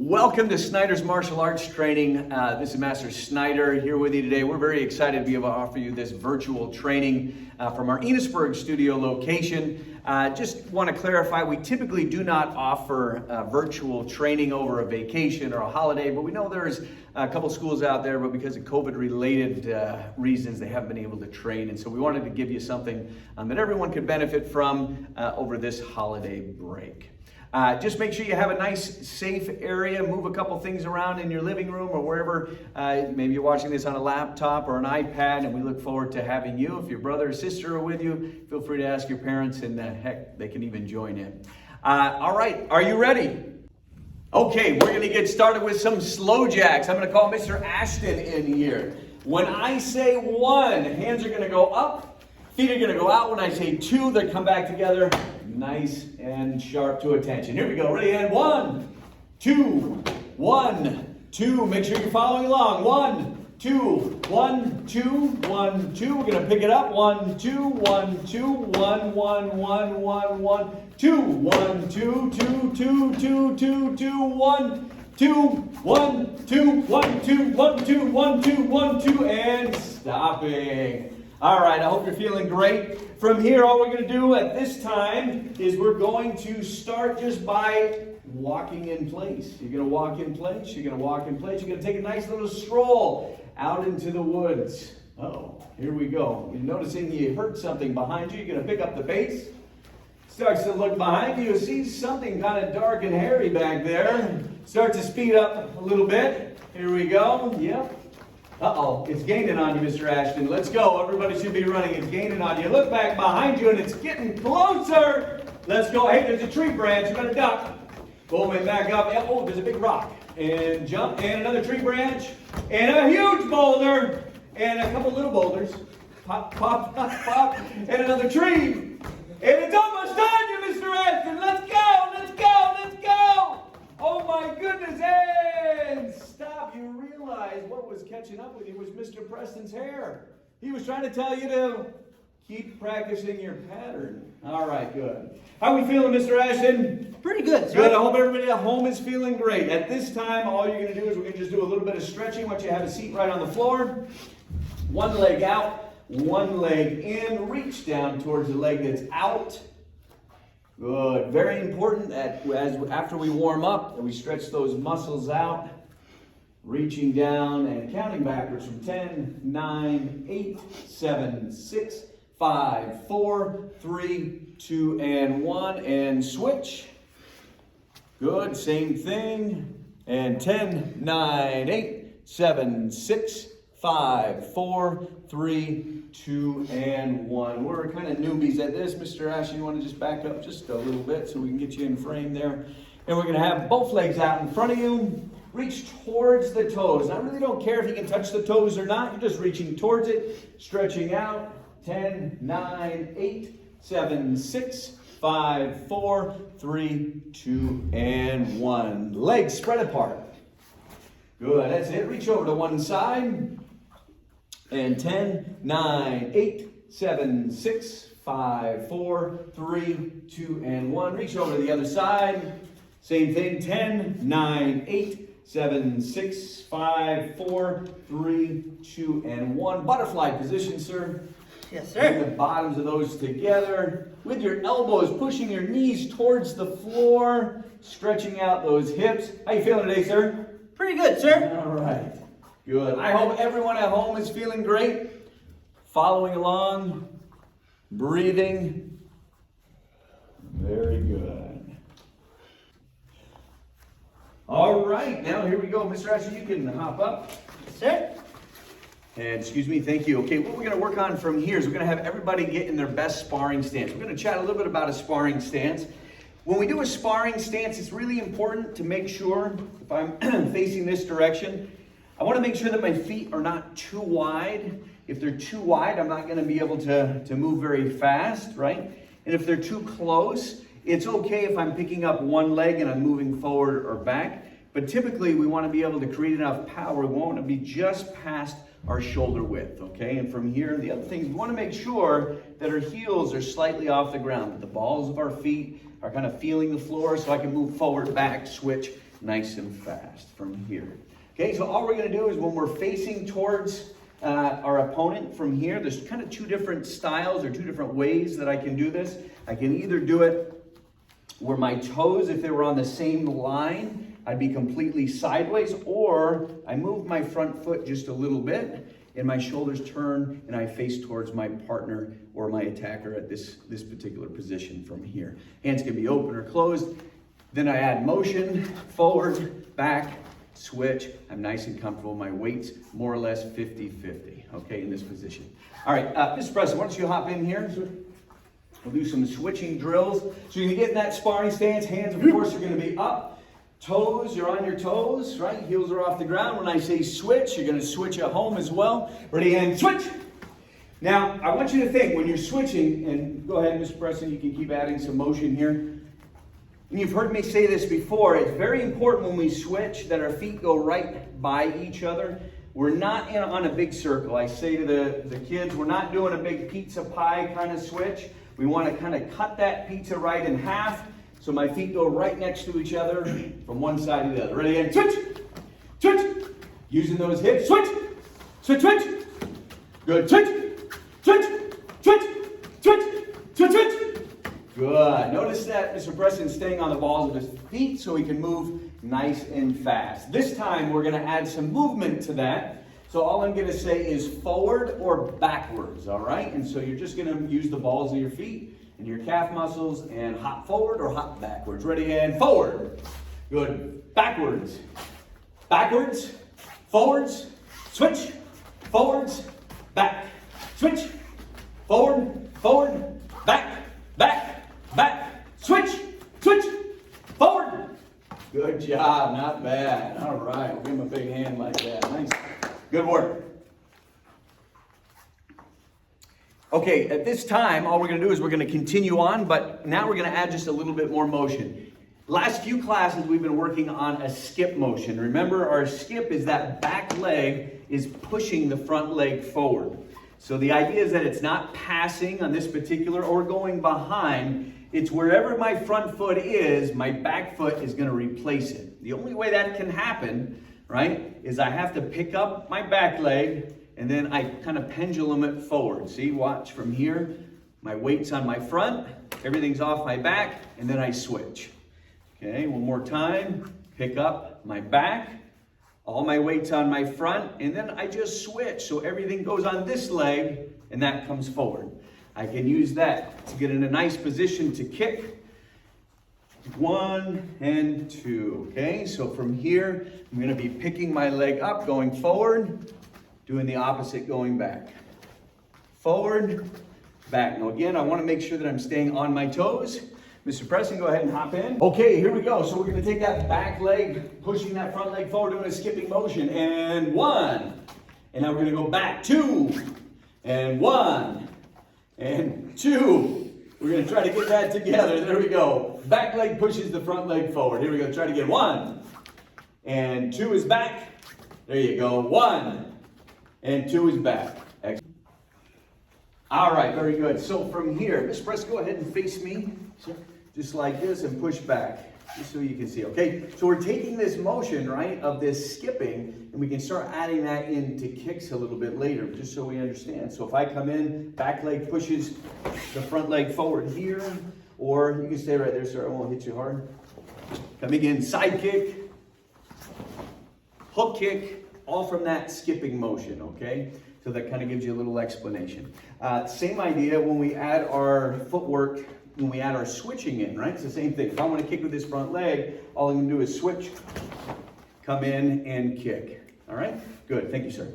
Welcome to Snyder's Martial Arts Training. This is Master Snyder here with you today. We're very excited to be able to offer you this virtual training from our Enosburg studio location. Just want to clarify, we typically do not offer virtual training over a vacation or a holiday, but we know there's a couple schools out there, but because of COVID-related reasons, they haven't been able to train. And so we wanted to give you something that everyone could benefit from over this holiday break. Just make sure you have a nice, safe area. Move a couple things around in your living room or wherever. Maybe you're watching this on a laptop or an iPad, and we look forward to having you. If your brother or sister are with you, feel free to ask your parents, and heck, they can even join in. All right, are you ready? Okay, we're going to get started with some slow jacks. I'm going to call Mr. Ashton in here. When I say one, hands are going to go up, feet are going to go out. When I say two, they come back together. Nice and sharp to attention. Here we go. Ready? And 1, 2, 1, 2. Make sure you're following along. 1, 2, 1, 2, 1, 2. We're going to pick it up. 1, 2, 1, 2, 1, 1, 1, 1, 1, 2, 1, 2, 2, 2, 2, 2, 2, 1, 2, 1, 2, 1, 2, 1, 2, 1, 2, 1, 2, and stopping. All right, I hope you're feeling great. From here, all we're going to do at this time is we're going to start just by walking in place. You're going to walk in place, you're going to walk in place, you're going to take a nice little stroll out into the woods. Oh, here we go. You're noticing you heard something behind you. You're going to pick up the pace. Starts to look behind you. See something kind of dark and hairy back there. Start to speed up a little bit. Here we go. Yep. Uh-oh, it's gaining on you, Mr. Ashton. Let's go. Everybody should be running. It's gaining on you. Look back behind you, and it's getting closer. Let's go. Hey, there's a tree branch. You better duck. Boom, and back up. Oh, there's a big rock. And jump, and another tree branch, and a huge boulder, and a couple little boulders. Pop, pop, pop, pop, and another tree. And it's almost on you, Mr. Ashton. Let's go, let's go, let's go. Oh, my goodness. And stop. You realize what was catching up with you was Mr. Preston's hair. He was trying to tell you to keep practicing your pattern. All right, good. How are we feeling, Mr. Ashton? Pretty good, sir. Good. I hope everybody at home is feeling great. At this time, all you're going to do is we're going to just do a little bit of stretching. Once you have a seat right on the floor, one leg out, one leg in. Reach down towards the leg that's out. Good. Very important that after we warm up, that we stretch those muscles out. Reaching down and counting backwards from 10, 9, 8, 7, 6, 5, 4, 3, 2, and 1. And switch. Good. Same thing. And 10, 9, 8, 7, 6, 5, 4, 3, 2, and 1. We're kind of newbies at this. Mr. Ash, you want to just back up just a little bit so we can get you in frame there. And we're going to have both legs out in front of you. Reach towards the toes. I really don't care if you can touch the toes or not. You're just reaching towards it, stretching out. 10, 9, 8, 7, 6, 5, 4, 3, 2, and 1. Legs spread apart. Good, that's it. Reach over to one side. And 10, 9, 8, 7, 6, 5, 4, 3, 2, and 1. Reach over to the other side. Same thing. 10, 9, 8, 7, 6, 5, 4, 3, 2, and 1. Butterfly position, sir. Yes, sir. Bring the bottoms of those together. With your elbows pushing your knees towards the floor. Stretching out those hips. How you feeling today, sir? Pretty good, sir. All right. Good. I hope everyone at home is feeling great. Following along. Breathing. Very good. All right. Now here we go. Mr. Asher, you can hop up. Yes, sir. And excuse me, thank you. Okay, what we're going to work on from here is we're going to have everybody get in their best sparring stance. We're going to chat a little bit about a sparring stance. When we do a sparring stance, it's really important to make sure, if I'm facing this direction, I want to make sure that my feet are not too wide. If they're too wide, I'm not going to be able to move very fast, right? And if they're too close, it's okay if I'm picking up one leg and I'm moving forward or back. But typically, we want to be able to create enough power. We want to be just past our shoulder width, okay? And from here, the other things, we want to make sure that our heels are slightly off the ground, that the balls of our feet are kind of feeling the floor so I can move forward, back, switch, nice and fast from here. Okay, so all we're going to do is when we're facing towards our opponent from here, there's kind of two different styles or two different ways that I can do this. I can either do it where my toes, if they were on the same line, I'd be completely sideways, or I move my front foot just a little bit and my shoulders turn and I face towards my partner or my attacker at this particular position from here. Hands can be open or closed. Then I add motion, forward, back, switch. I'm nice and comfortable. My weight's more or less 50-50, okay, in this position. All right, Mr. President, why don't you hop in here? We'll do some switching drills. So you can get in that sparring stance. Hands, of course, are going to be up. Toes, you're on your toes, right? Heels are off the ground. When I say switch, you're going to switch at home as well. Ready, and switch. Now, I want you to think when you're switching, and go ahead, Mr. President, you can keep adding some motion here. And you've heard me say this before. It's very important when we switch that our feet go right by each other. We're not on a big circle. I say to the kids, we're not doing a big pizza pie kind of switch. We want to kind of cut that pizza right in half so my feet go right next to each other from one side to the other. Ready, and switch, switch. Using those hips, switch, switch, switch. Good, switch, switch, switch, switch, switch, switch. Good. Notice that Mr. Preston's staying on the balls of his feet so he can move nice and fast. This time we're going to add some movement to that. So all I'm going to say is forward or backwards, all right? And so you're just going to use the balls of your feet and your calf muscles and hop forward or hop backwards. Ready, and forward. Good. Backwards. Backwards. Forwards. Switch. Forwards. Back. Switch. Forward. Forward. Back. Back. Back. Switch. Switch. Forward. Good job. Not bad. All right. We'll give him a big hand like that. Nice. Good work. Okay, at this time, all we're going to do is we're going to continue on, but now we're going to add just a little bit more motion. Last few classes, we've been working on a skip motion. Remember, our skip is that back leg is pushing the front leg forward. So the idea is that it's not passing on this particular or going behind. It's wherever my front foot is, my back foot is going to replace it. The only way that can happen, right, is I have to pick up my back leg and then I kind of pendulum it forward. See, watch from here. My weight's on my front, everything's off my back, and then I switch. Okay, one more time. Pick up my back, all my weight's on my front, and then I just switch. So everything goes on this leg, and that comes forward. I can use that to get in a nice position to kick. 1 and 2. Okay, so from here, I'm going to be picking my leg up, going forward, doing the opposite, going back. Forward, back. Now again, I want to make sure that I'm staying on my toes. Mr. Preston, go ahead and hop in. Okay, here we go. So we're going to take that back leg, pushing that front leg forward, doing a skipping motion. And 1. And now we're going to go back. 2. And 1. And 2. We're going to try to get that together. There we go. Back leg pushes the front leg forward. Here we go. Try to get 1. And 2 is back. There you go. 1. And 2 is back. Excellent. All right, very good. So from here, Ms. Press, go ahead and face me. Sure. Just like this and push back. Just so you can see, okay? So we're taking this motion, right, of this skipping, and we can start adding that into kicks a little bit later, just so we understand. So if I come in, back leg pushes the front leg forward here, or you can stay right there, sir. I won't hit you hard. Coming in, side kick, hook kick, all from that skipping motion, okay? So that kind of gives you a little explanation. Same idea when we add our footwork, when we add our switching in, right? It's the same thing. If I want to kick with this front leg, all I'm going to do is switch, come in, and kick. All right? Good. Thank you, sir.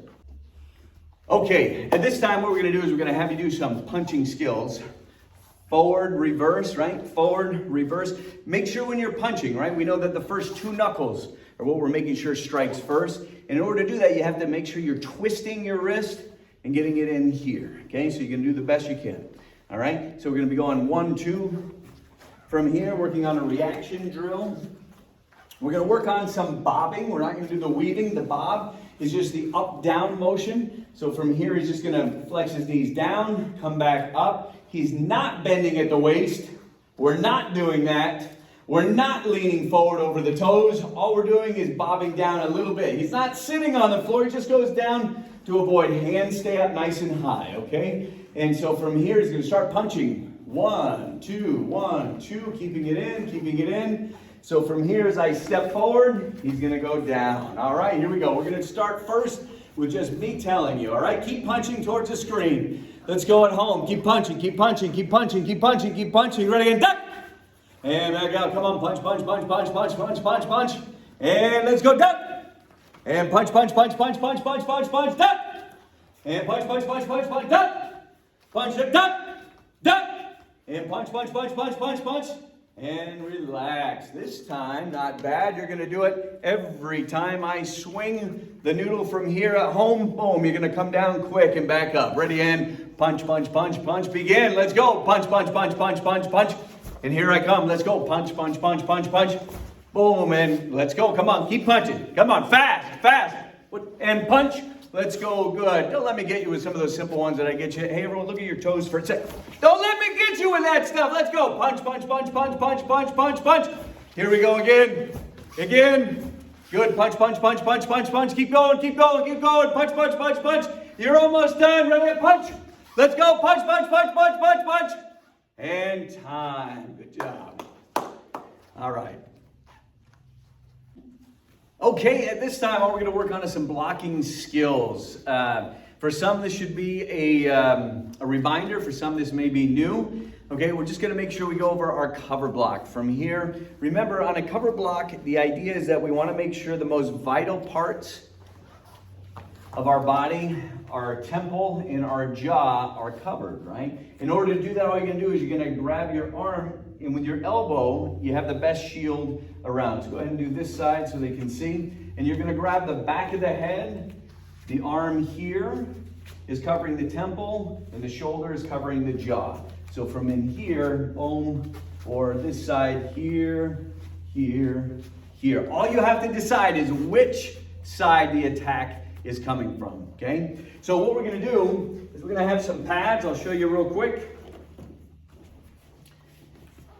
Okay. At this time, what we're going to do is we're going to have you do some punching skills. Forward, reverse, right? Forward, reverse. Make sure when you're punching, right? We know that the first 2 knuckles are what we're making sure strikes first. And in order to do that, you have to make sure you're twisting your wrist and getting it in here. Okay? So you can do the best you can. All right, so we're going to be going 1, 2 from here, working on a reaction drill. We're going to work on some bobbing. We're not going to do the weaving. The bob is just the up-down motion. So from here, he's just going to flex his knees down, come back up. He's not bending at the waist. We're not doing that. We're not leaning forward over the toes. All we're doing is bobbing down a little bit. He's not sitting on the floor. He just goes down to avoid hands stay up nice and high, okay? And so from here, he's going to start punching. 1, 2, 1, 2, keeping it in, keeping it in. So from here, as I step forward, he's going to go down. All right, here we go. We're going to start first with just me telling you, all right? Keep punching towards the screen. Let's go at home. Keep punching, keep punching, keep punching, keep punching, keep punching. Ready, and duck! And back out. Come on, punch, punch, punch, punch, punch, punch, punch, punch. And let's go, duck! And punch, punch, punch, punch, punch, punch, punch, punch, duck! And punch, punch, punch, punch, punch, duck! Punch, duck, duck! And punch, punch, punch, punch, punch, punch. And relax. This time, not bad. You're going to do it every time I swing the noodle from here at home. Boom. You're going to come down quick and back up. Ready, and punch, punch, punch, punch. Begin. Let's go. Punch, punch, punch, punch, punch, punch. And here I come. Let's go. Punch, punch, punch, punch, punch. Boom. And let's go. Come on. Keep punching. Come on. Fast, fast. And punch. Let's go. Good. Don't let me get you with some of those simple ones that I get you. Hey, everyone, look at your toes for a sec. Don't let me get you with that stuff. Let's go. Punch, punch, punch, punch, punch, punch, punch, punch. Here we go again. Again. Good. Punch, punch, punch, punch, punch, punch. Keep going, keep going, keep going. Punch, punch, punch, punch. You're almost done. Ready? Punch. Let's go. Punch, punch, punch, punch, punch, punch. And time. Good job. All right. Okay, at this time, we're going to work on some blocking skills. For some, this should be a reminder. For some, this may be new. Okay, we're just going to make sure we go over our cover block from here. Remember, on a cover block, the idea is that we want to make sure the most vital parts of our body, our temple, and our jaw are covered, right? In order to do that, all you're going to do is you're going to grab your arm, and with your elbow, you have the best shield around. So go ahead and do this side so they can see. And you're going to grab the back of the head. The arm here is covering the temple, and the shoulder is covering the jaw. So from in here, boom, or this side, here, here, here. All you have to decide is which side the attack is coming from, okay? So what we're going to do is we're going to have some pads. I'll show you real quick.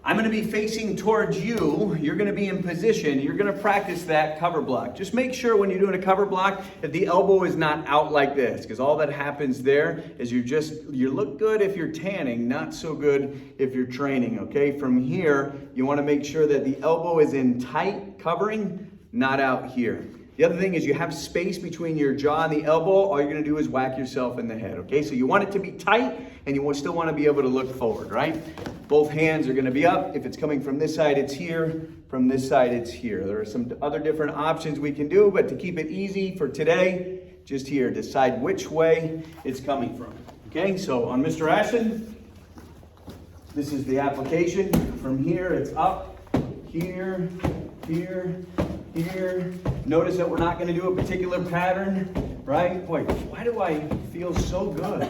I'm going to be facing towards you. You're going to be in position. You're going to practice that cover block. Just make sure when you're doing a cover block that the elbow is not out like this, because all that happens there is you look good if you're tanning, not so good if you're training, okay? From here, you want to make sure that the elbow is in tight covering, not out here. The other thing is you have space between your jaw and the elbow. All you're going to do is whack yourself in the head, okay? So you want it to be tight, and you still want to be able to look forward, right? Both hands are going to be up. If it's coming from this side, it's here. From this side, it's here. There are some other different options we can do, but to keep it easy for today, just here, decide which way it's coming from, okay? So on Mr. Ashton, this is the application. From here, it's up, here, here, here. Notice that we're not going to do a particular pattern, right? Boy, why do I feel so good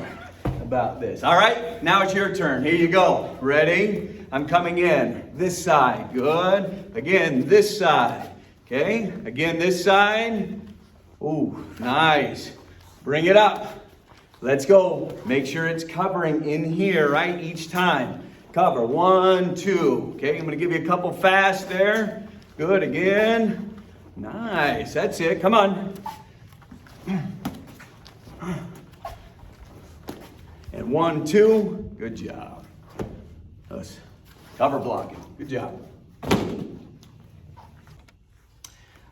about this? All right, now it's your turn. Here you go. Ready? I'm coming in. This side. Good. Again, this side. Okay. Again, this side. Ooh, nice. Bring it up. Let's go. Make sure it's covering in here, right? Each time. Cover. 1, 2. Okay, I'm going to give you a couple fast there. Good. Again. Nice. That's it. Come on. And 1, 2. Good job. Let's cover blocking. Good job.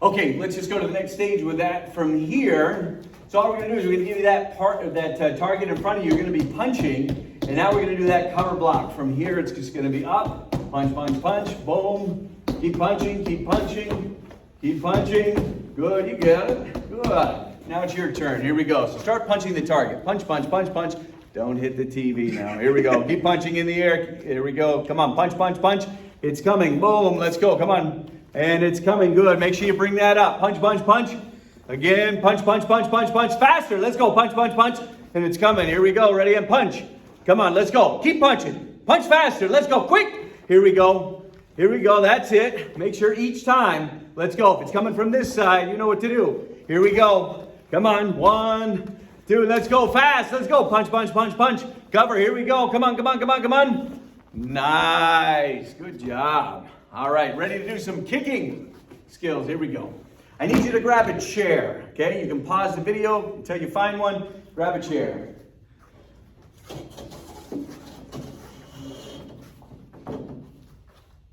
Okay, let's just go to the next stage with that from here. So all we're going to do is we're going to give you that part of that target in front of you. You're going to be punching. And now we're going to do that cover block. From here, it's just going to be up. Punch, punch, punch. Boom. Keep punching. Keep punching. Keep punching. Good. You got it. Good. Now it's your turn. Here we go. So start punching the target. Punch, punch, punch, punch. Don't hit the TV now. Here we go. Keep punching in the air. Here we go. Come on. Punch, punch, punch. It's coming. Boom. Let's go. Come on. And it's coming. Good. Make sure you bring that up. Punch, punch, punch. Again. Punch, punch, punch, punch, punch. Faster. Let's go. Punch, punch, punch. And it's coming. Here we go. Ready and punch. Come on. Let's go. Keep punching. Punch faster. Let's go. Quick. Here we go. Here we go. That's it. Make sure each time. Let's go. If it's coming from this side, you know what to do. Here we go. Come on. 1, 2. Let's go. Fast. Let's go. Punch, punch, punch, punch. Cover. Here we go. Come on, come on, come on, come on. Nice. Good job. All right, ready to do some kicking skills. Here we go. I need you to grab a chair, okay? You can pause the video until you find one. Grab a chair.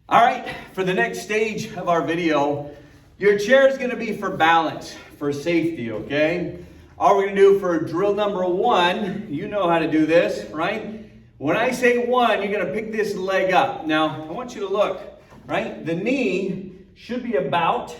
All right, for the next stage of our video, your chair is going to be for balance, for safety, okay? All we're going to do for drill number 1, you know how to do this, right? When I say 1, you're going to pick this leg up. Now, I want you to look, right? The knee should be about,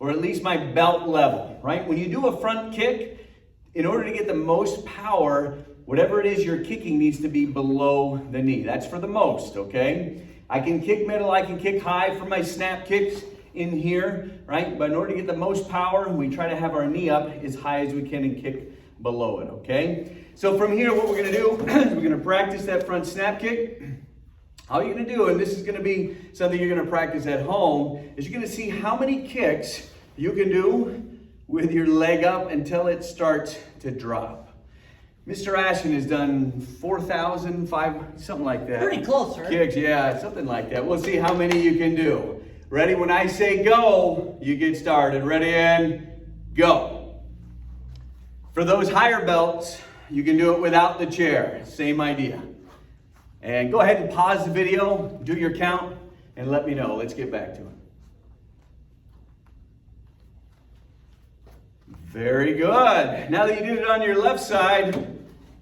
or at least my belt level, right? When you do a front kick, in order to get the most power, whatever it is you're kicking needs to be below the knee. That's for the most, okay? I can kick middle, I can kick high for my snap kicks in here, right? But in order to get the most power, we try to have our knee up as high as we can and kick below it, okay? So from here, what we're gonna do is we're gonna practice that front snap kick. All you're gonna do, and this is gonna be something you're gonna practice at home, is you're gonna see how many kicks you can do with your leg up until it starts to drop. Mr. Ashton has done 4,000, something like that. Pretty close, sir. Kicks, yeah, something like that. We'll see how many you can do. Ready? When I say go, you get started. Ready and go. For those higher belts, you can do it without the chair. Same idea. And go ahead and pause the video, do your count, and let me know. Let's get back to it. Very good. Now that you did it on your left side,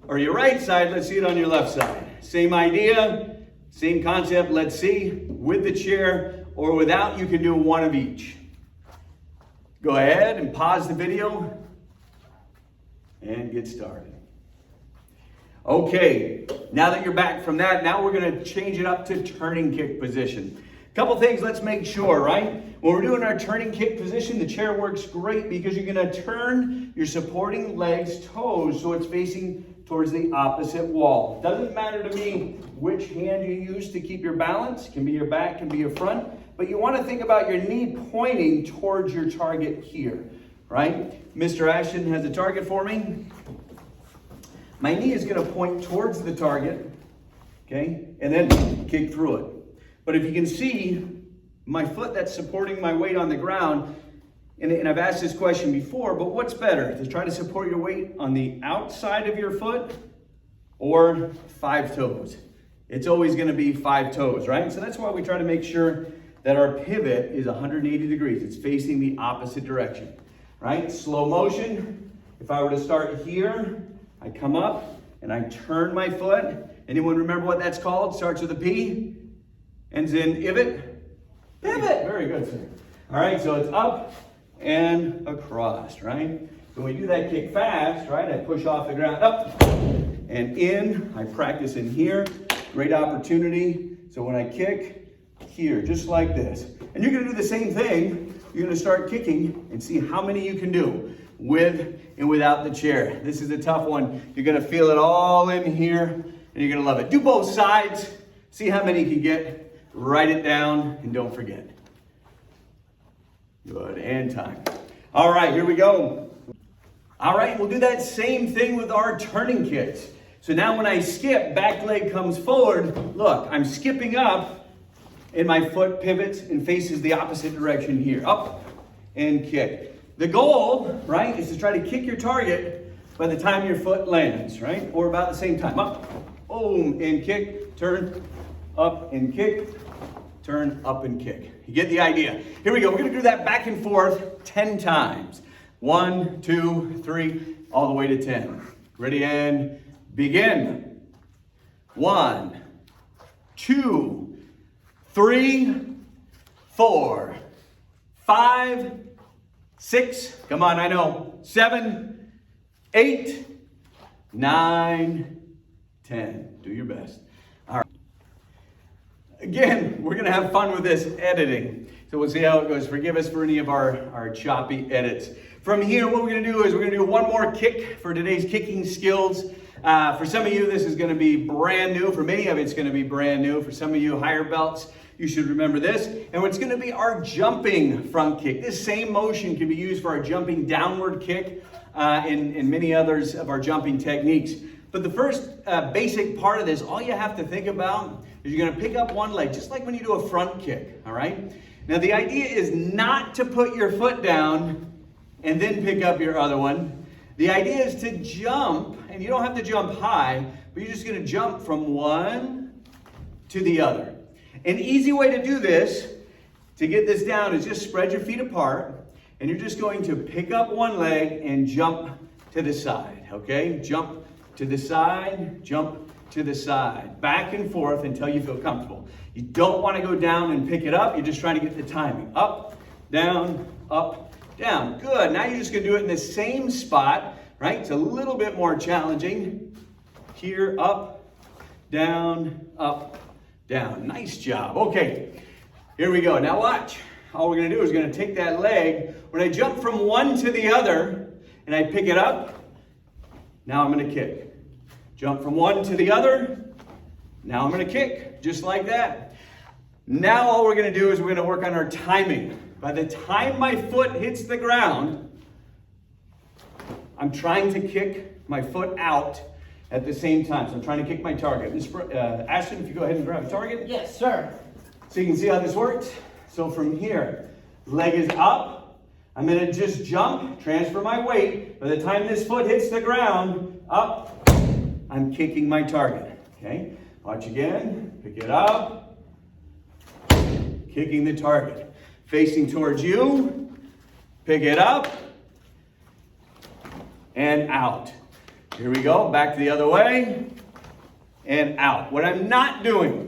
or your right side, let's see it on your left side. Same idea, same concept. Let's see, with the chair or without, you can do one of each. Go ahead and pause the video and get started. Okay, now that you're back from that, now we're gonna change it up to turning kick position. Couple things, let's make sure, right? When we're doing our turning kick position, the chair works great because you're gonna turn your supporting legs, toes, so it's facing towards the opposite wall. Doesn't matter to me which hand you use to keep your balance. Can be your back, can be your front, but you wanna think about your knee pointing towards your target here, right? Mr. Ashton has a target for me. My knee is gonna point towards the target, okay? And then kick through it. But if you can see, my foot that's supporting my weight on the ground, and I've asked this question before, but what's better? To try to support your weight on the outside of your foot or 5 toes? It's always gonna be 5 toes, right? So that's why we try to make sure that our pivot is 180 degrees. It's facing the opposite direction, right? Slow motion. If I were to start here, I come up and I turn my foot. Anyone remember what that's called? Starts with a P. Ends in ivot? Pivot. Very good, sir. All right, so it's up and across, right? So when we do that kick fast, right, I push off the ground, up and in. I practice in here. Great opportunity. So when I kick, here, just like this. And you're gonna do the same thing. You're gonna start kicking and see how many you can do with and without the chair. This is a tough one. You're gonna feel it all in here and you're gonna love it. Do both sides. See how many you can get. Write it down and don't forget. Good, and time. All right, here we go. All right, we'll do that same thing with our turning kicks. So now when I skip, back leg comes forward. Look, I'm skipping up and my foot pivots and faces the opposite direction here. Up and kick. The goal, right, is to try to kick your target by the time your foot lands, right? Or about the same time. Up, boom, and kick, turn, up and kick, turn, up and kick. You get the idea. Here we go. We're going to do that back and forth 10 times. 1, 2, 3, all the way to 10. Ready and begin. 1, 2, 3, 4, 5, 6. Come on, I know. 7, 8, 9, 10. Do your best. All right. Again, we're going to have fun with this editing. So we'll see how it goes. Forgive us for any of our choppy edits. From here, what we're going to do is we're going to do one more kick for today's kicking skills. For some of you, this is going to be brand new. For many of it's going to be brand new. For some of you higher belts, you should remember this. And it's going to be our jumping front kick. This same motion can be used for our jumping downward kick and many others of our jumping techniques. But the first basic part of this, all you have to think about is you're gonna pick up one leg, just like when you do a front kick, all right? Now the idea is not to put your foot down and then pick up your other one. The idea is to jump, and you don't have to jump high, but you're just gonna jump from one to the other. An easy way to do this, to get this down, is just spread your feet apart, and you're just going to pick up one leg and jump to the side, okay? Jump to the side, jump to the side, back and forth until you feel comfortable. You don't want to go down and pick it up. You're just trying to get the timing. Up, down, down. Good. Now you're just going to do it in the same spot, right? It's a little bit more challenging. Here, up, down, down. Nice job. Okay, here we go. Now watch. All we're going to do is we're going to take that leg. When I jump from one to the other and I pick it up, now I'm going to kick. Jump from one to the other. Now I'm going to kick, just like that. Now all we're going to do is we're going to work on our timing. By the time my foot hits the ground, I'm trying to kick my foot out at the same time. So I'm trying to kick my target. Ashton, if you go ahead and grab a target. Yes, sir. So you can see how this works. So from here, leg is up. I'm going to just jump, transfer my weight. By the time this foot hits the ground, up, I'm kicking my target, okay? Watch again, pick it up, kicking the target. Facing towards you, pick it up, and out. Here we go, back to the other way, and out. What I'm not doing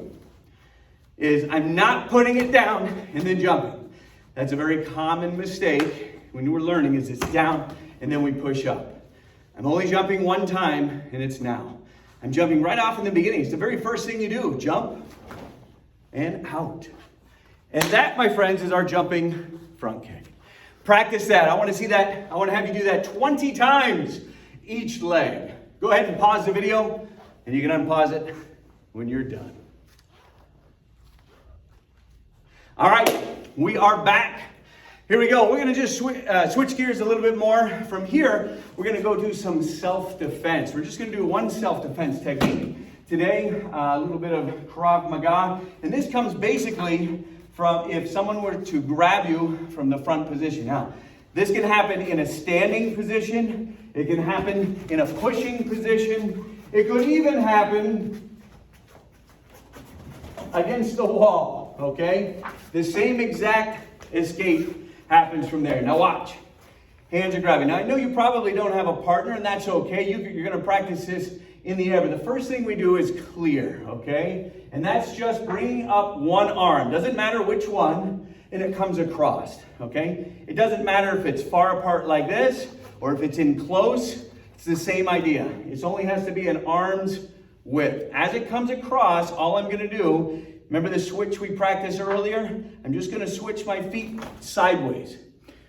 is I'm not putting it down and then jumping. That's a very common mistake when we're learning, is it's down and then we push up. I'm only jumping one time, and it's now. I'm jumping right off in the beginning. It's the very first thing you do. Jump and out. And that, my friends, is our jumping front kick. Practice that. I want to see that. I want to have you do that 20 times each leg. Go ahead and pause the video, and you can unpause it when you're done. All right, we are back. Here we go. We're going to just switch gears a little bit more. From here, we're going to go do some self-defense. We're just going to do one self-defense technique. Today, a little bit of Krav Maga. And this comes basically from if someone were to grab you from the front position. Now, this can happen in a standing position. It can happen in a pushing position. It could even happen against the wall, okay? The same exact escape happens from there. Now watch. Hands are grabbing. Now I know you probably don't have a partner, and that's okay. You're going to practice this in the air. But the first thing we do is clear, okay? And that's just bringing up one arm. Doesn't matter which one, and it comes across, okay? It doesn't matter if it's far apart like this or if it's in close. It's the same idea. It only has to be an arm's width. As it comes across, all I'm going to do, remember the switch we practiced earlier? I'm just going to switch my feet sideways.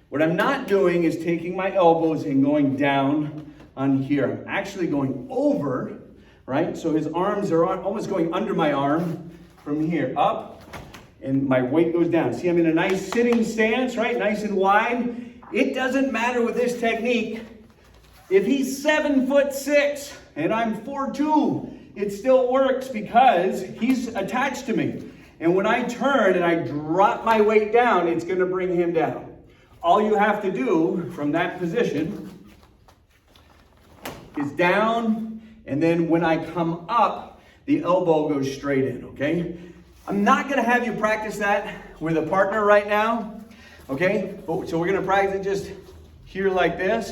What I'm not doing is taking my elbows and going down on here. I'm actually going over, right? So his arms are almost going under my arm from here, up, and my weight goes down. See, I'm in a nice sitting stance, right? Nice and wide. It doesn't matter with this technique. If he's 7'6" and I'm 4'2", it still works because he's attached to me. And when I turn and I drop my weight down, it's going to bring him down. All you have to do from that position is down, and then when I come up, the elbow goes straight in, okay? I'm not going to have you practice that with a partner right now, okay? So we're going to practice it just here like this.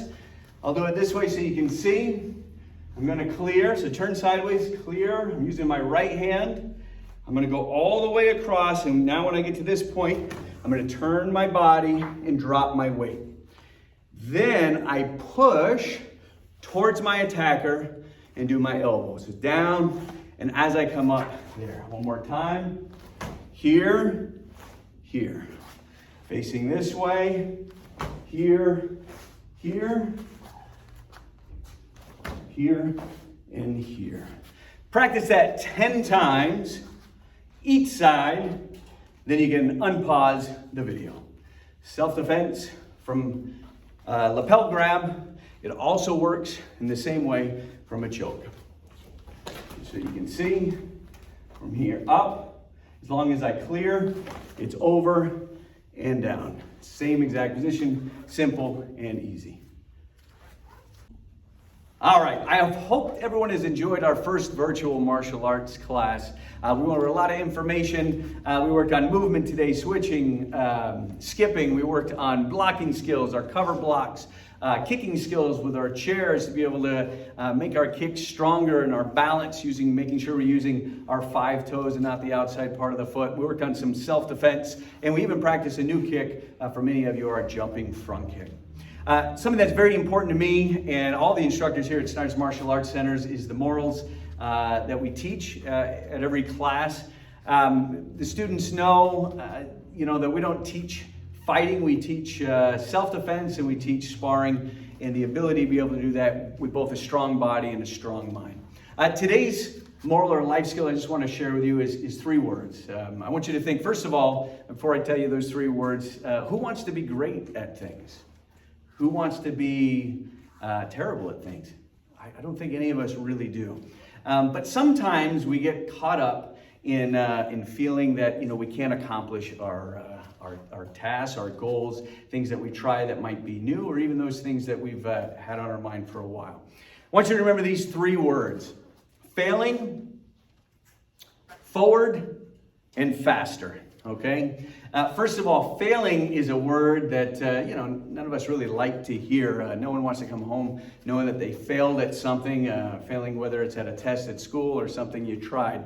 I'll do it this way so you can see. I'm going to clear, so turn sideways, clear. I'm using my right hand. I'm going to go all the way across, and now when I get to this point, I'm going to turn my body and drop my weight. Then I push towards my attacker and do my elbows. So down, and as I come up, there. One more time. Here, here. Facing this way, here, here, here, and here. Practice that 10 times each side. Then you can unpause the video. Self-defense from lapel grab. It also works in the same way from a choke. So you can see, from here up. As long as I clear, it's over and down. Same exact position, simple and easy. All right, I have hoped everyone has enjoyed our first virtual martial arts class. We went over a lot of information. We worked on movement today, switching, skipping. We worked on blocking skills, our cover blocks, kicking skills with our chairs to be able to make our kicks stronger, and our balance making sure we're using our 5 toes and not the outside part of the foot. We worked on some self-defense, and we even practiced a new kick for many of you, our jumping front kick. Something that's very important to me and all the instructors here at Snyder's Martial Arts Centers is the morals that we teach at every class. The students know, that we don't teach fighting. We teach self-defense, and we teach sparring, and the ability to be able to do that with both a strong body and a strong mind. Today's moral or life skill I just want to share with you is 3 words. I want you to think, first of all, before I tell you those 3 words, who wants to be great at things? Who wants to be terrible at things? I don't think any of us really do. But sometimes we get caught up in feeling that we can't accomplish our tasks, our goals, things that we try that might be new, or even those things that we've had on our mind for a while. I want you to remember these 3 words: failing, forward, and faster. Okay? First of all, failing is a word that, none of us really like to hear. No one wants to come home knowing that they failed at something, failing whether it's at a test at school or something you tried.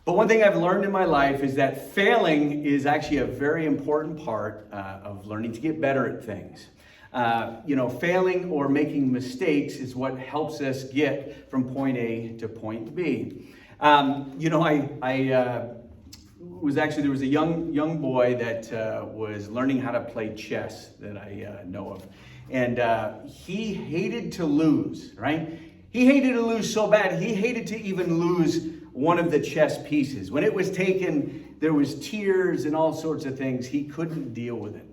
But one thing I've learned in my life is that failing is actually a very important part of learning to get better at things. Failing or making mistakes is what helps us get from point A to point B. There was a young boy that was learning how to play chess that I know of, and he hated to lose. Right? He hated to lose so bad. He hated to even lose one of the chess pieces. When it was taken, there was tears and all sorts of things. He couldn't deal with it.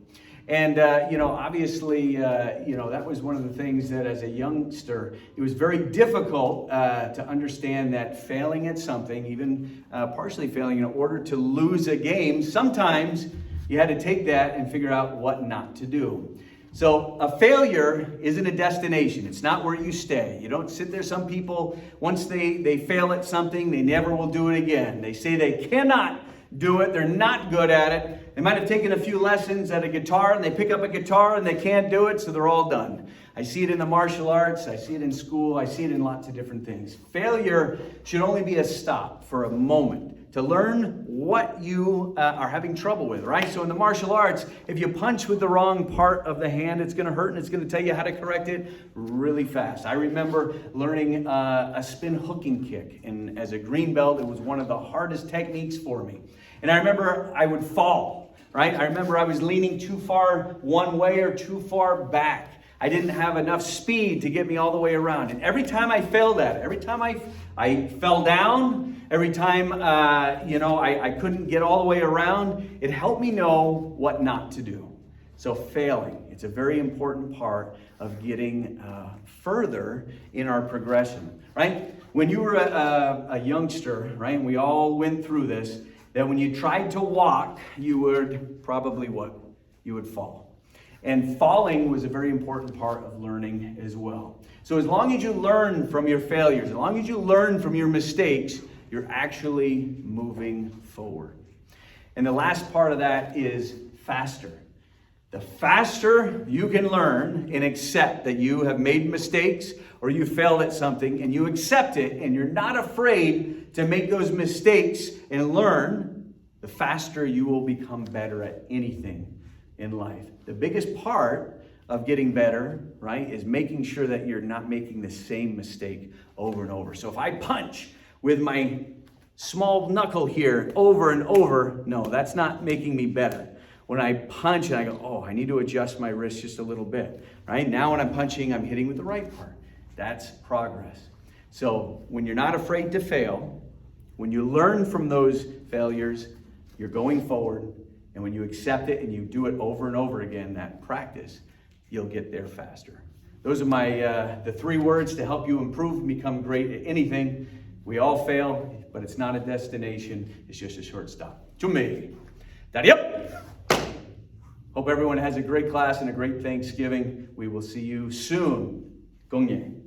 And, obviously, that was one of the things that as a youngster, it was very difficult to understand that failing at something, even partially failing in order to lose a game, sometimes you had to take that and figure out what not to do. So a failure isn't a destination. It's not where you stay. You don't sit there. Some people, once they fail at something, they never will do it again. They say they cannot do it. They're not good at it. They might have taken a few lessons at a guitar, and they pick up a guitar and they can't do it, so they're all done. I see it in the martial arts. I see it in school. I see it in lots of different things. Failure should only be a stop for a moment to learn what you are having trouble with, right? So in the martial arts, if you punch with the wrong part of the hand, it's going to hurt, and it's going to tell you how to correct it really fast. I remember learning a spin hooking kick, and as a green belt, it was one of the hardest techniques for me. And I remember I would fall, right? I remember I was leaning too far one way or too far back. I didn't have enough speed to get me all the way around. And every time I failed at it, every time I fell down, every time, I couldn't get all the way around, it helped me know what not to do. So failing, it's a very important part of getting further in our progression, right? When you were a youngster, right, and we all went through this, that when you tried to walk, you would probably what? You would fall. And falling was a very important part of learning as well. So as long as you learn from your failures, as long as you learn from your mistakes, you're actually moving forward. And the last part of that is faster. The faster you can learn and accept that you have made mistakes or you failed at something, and you accept it and you're not afraid to make those mistakes and learn, the faster you will become better at anything in life. The biggest part of getting better, right, is making sure that you're not making the same mistake over and over. So if I punch with my small knuckle here over and over, no, that's not making me better. When I punch and I go, oh, I need to adjust my wrist just a little bit, right? Now when I'm punching, I'm hitting with the right part. That's progress. So when you're not afraid to fail, when you learn from those failures, you're going forward. And when you accept it and you do it over and over again, that practice, you'll get there faster. Those are my the 3 words to help you improve and become great at anything: We all fail, but it's not a destination. It's just a short stop. 준비. Daddy up. Hope everyone has a great class and a great Thanksgiving. We will see you soon. 공예.